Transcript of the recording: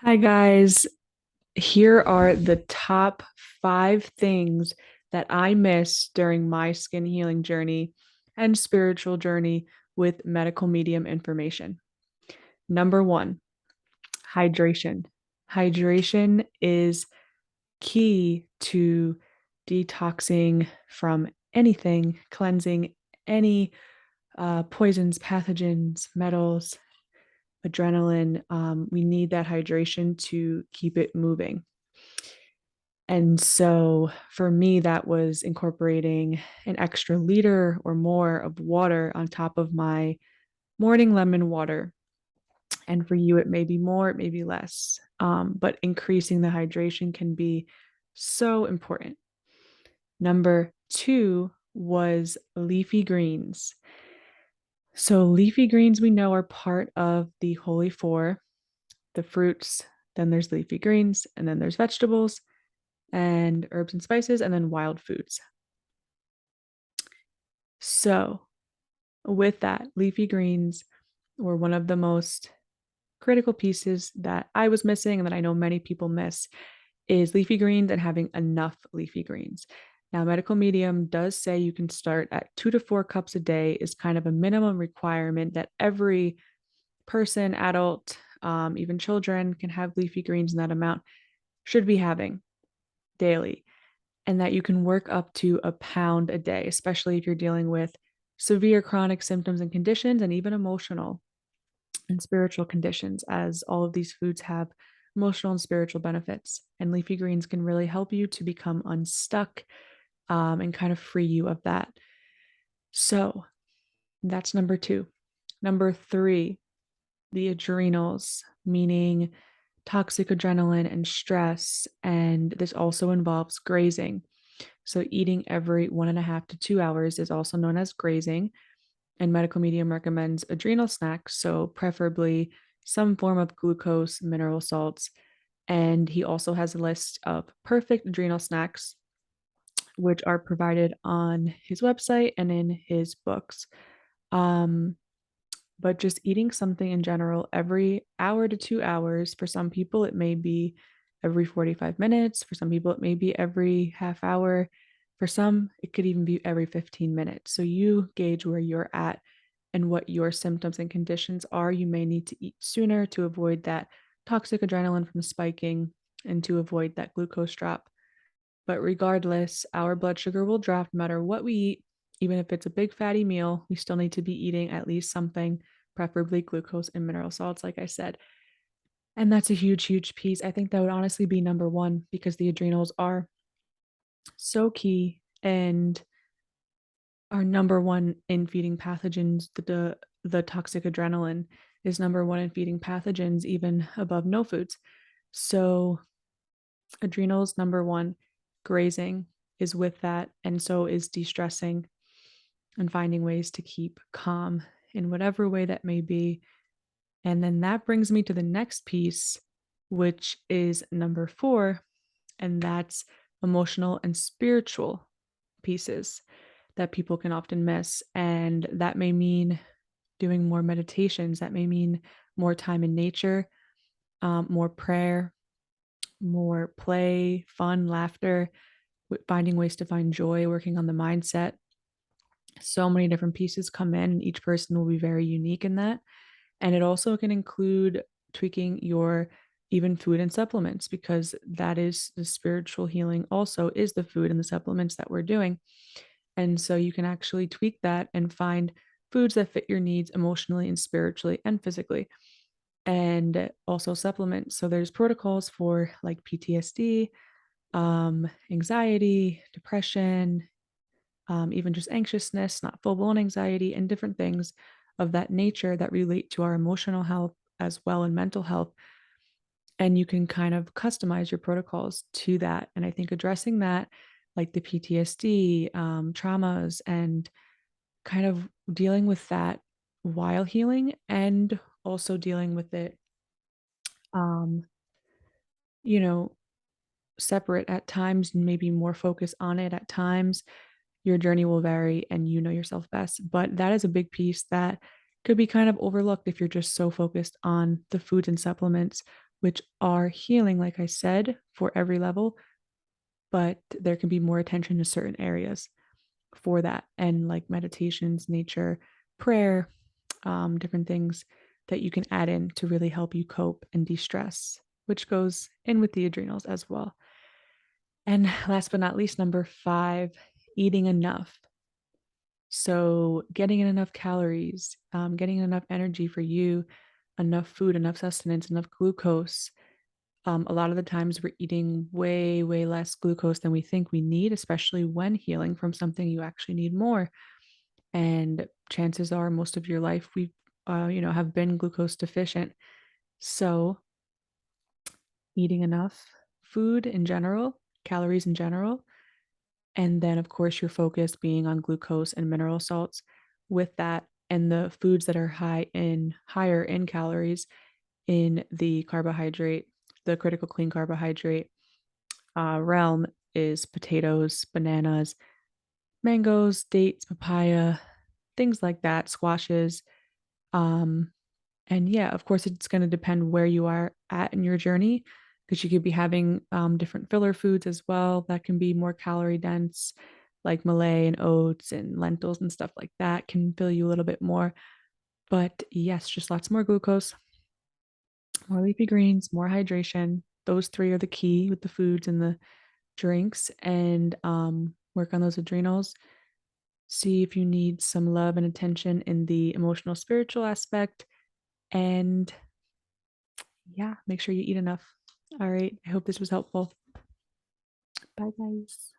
Hi, guys. Here are the top 5 things that I missed during my skin healing journey and spiritual journey with medical medium information. Number one, hydration. Hydration is key to detoxing from anything, cleansing any poisons, pathogens, metals, adrenaline. We need that hydration to keep it moving. And so for me, that was incorporating an extra liter or more of water on top of my morning lemon water. And for you, it may be more, it may be less. But increasing the hydration can be so important. Number two was leafy greens. So, leafy greens we know are part of the Holy Four, the fruits, then there's leafy greens, and then there's vegetables and herbs and spices, and then wild foods. So, with that, leafy greens were one of the most critical pieces that I was missing and that I know many people miss is leafy greens and having enough leafy greens. Now, medical medium does say you can start at 2 to 4 cups a day is kind of a minimum requirement that every person, adult, even children can have leafy greens in that amount, should be having daily, and that you can work up to a pound a day, especially if you're dealing with severe chronic symptoms and conditions, and even emotional and spiritual conditions, as all of these foods have emotional and spiritual benefits. And leafy greens can really help you to become unstuck and kind of free you of that. So that's number two. Number three, the adrenals, meaning toxic adrenaline and stress. And this also involves grazing. So, eating every 1.5 to 2 hours is also known as grazing. And medical medium recommends adrenal snacks, so preferably some form of glucose, mineral salts. And he also has a list of perfect adrenal snacks, which are provided on his website and in his books. Um, but just eating something in general every hour to 2 hours. For some people, it may be every 45 minutes. For some people, it may be every half hour. For some, it could even be every 15 minutes. So you gauge where you're at and what your symptoms and conditions are. You may need to eat sooner to avoid that toxic adrenaline from spiking and to avoid that glucose drop. But regardless, our blood sugar will drop no matter what we eat. Even if it's a big fatty meal, we still need to be eating at least something, preferably glucose and mineral salts, like I said. And that's a huge, huge piece. I think that would honestly be number one because the adrenals are so key and are number one in feeding pathogens. The toxic adrenaline is number one in feeding pathogens, even above no foods. So adrenals, number one, grazing is with that, and so is de-stressing and finding ways to keep calm in whatever way that may be. And then that brings me to the next piece, which is number four, and that's emotional and spiritual pieces that people can often miss. And that may mean doing more meditations, that may mean more time in nature, more prayer, more play, fun, laughter, finding ways to find joy, working on the mindset. So many different pieces come in, and each person will be very unique in that. And it also can include tweaking your even food and supplements, because that is the spiritual healing, also is the food and the supplements that we're doing. And so you can actually tweak that and find foods that fit your needs emotionally and spiritually and physically, and also supplements. So there's protocols for like PTSD, anxiety, depression, even just anxiousness, not full blown anxiety, and different things of that nature that relate to our emotional health as well and mental health. And you can kind of customize your protocols to that. And I think addressing that, like the PTSD, traumas, and kind of dealing with that while healing and also dealing with it, um, you know, separate at times, and maybe more focus on it at times. Your journey will vary and you know yourself best. But that is a big piece that could be kind of overlooked if you're just so focused on the foods and supplements which are healing, like I said, for every level, but there can be more attention to certain areas for that. And like meditations, nature, prayer, different things that you can add in to really help you cope and de stress, which goes in with the adrenals as well. And last but not least, number five, eating enough. So, getting in enough calories, getting enough energy for you, enough food, enough sustenance, enough glucose. A lot of the times we're eating way, way less glucose than we think we need, especially when healing from something you actually need more. And chances are, most of your life we, have been glucose deficient. So, eating enough food in general, calories in general, and then, of course, your focus being on glucose and mineral salts with that, and the foods that are higher in calories in the carbohydrate, the critical clean carbohydrate realm is potatoes, bananas, mangoes, dates, papaya, things like that, squashes. Um, and yeah, of course, it's going to depend where you are at in your journey because you could be having different filler foods as well that can be more calorie dense, like Malay and oats and lentils and stuff like that can fill you a little bit more. But yes, just lots more glucose, more leafy greens, more hydration. Those three are the key with the foods and the drinks, and work on those adrenals. See if you need some love and attention in the emotional, spiritual aspect. And yeah, make sure you eat enough. All right. I hope this was helpful. Bye, guys.